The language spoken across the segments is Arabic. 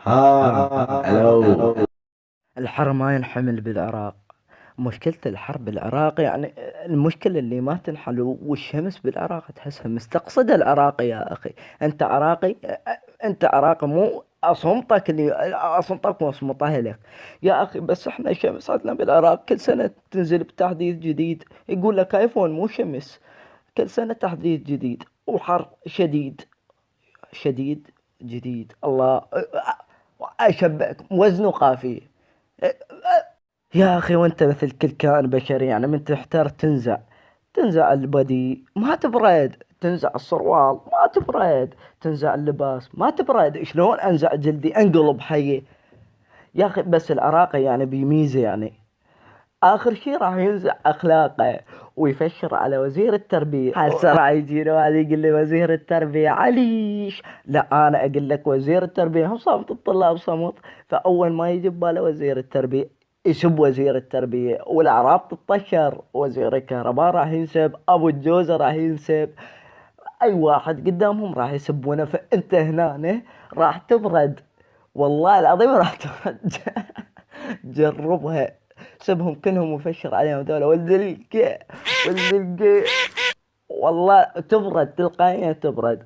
الو. الحر ما ينحمل بالعراق. مشكلة الحرب بالعراق يعني المشكلة اللي ما تنحل، والشمس بالعراق تحسها مستقصدة العراقي يا أخي. أنت عراقي، أنت عراقي مو أصمتك اللي أصمتك وأصمتها لك يا أخي. بس إحنا الشمس عندنا بالعراق كل سنة تنزل بتحديث جديد، يقول لك آيفون مو شمس. كل سنة تحديث جديد وحر شديد شديد جديد. الله أشبك وزنه قافية يا أخي. وأنت مثل كل كائن بشري يعني من تحتار تنزع البدي ما تبرد، تنزع السروال ما تبرد، تنزع اللباس ما تبرد. شلون أنزع جلدي أنقلب حي يا أخي؟ بس العراقي يعني بيميزة يعني آخر شي راح ينزع أخلاقه ويفشر على وزير التربية. هسه راح يجينا واحد يقول لي وزير التربية عليش. لا أنا أقول لك وزير التربية هم صامت الطلاب صمت. فأول ما يجي بباله وزير التربية يسب وزير التربية، والأعراب تطشر. وزير الكهرباء راح ينسب، أبو الجوزة راح ينسب، أي واحد قدامهم راح يسبونه. فأنت هنا راح تبرد، والله العظيم راح تبرد. جربها، سبهم كلهم وفشر عليهم ذولا ولد القيع ولد القيع. والله تبرد تلقائيا تبرد.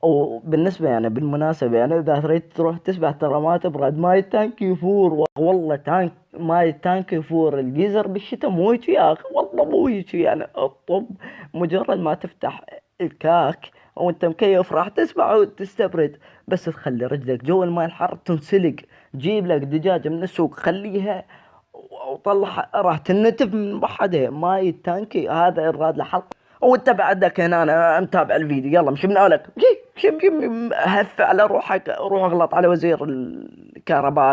وبالنسبة يعني بالمناسبة يعني إذا تريد تروح تسبح ترى ما تبرد، ماي تانك يفور. والله تانك ماي تانك يفور. الجيزر بالشتاء مو هيجي يا أخي، والله مو هيجي يعني الطب. مجرد ما تفتح الكاك وانت مكيف راح تسبح وتستبرد. بس تخلي رجلك جو الماء الحار تنسلق. جيب لك دجاجة من السوق خليها وطلع راح تنتف من بحدها. ماي التانكي هذا الراد لحلقة. وانت بعدك هنا انا متابع الفيديو. يلا مش من اولك هف على روحك، روح اغلط على وزير الكهرباء.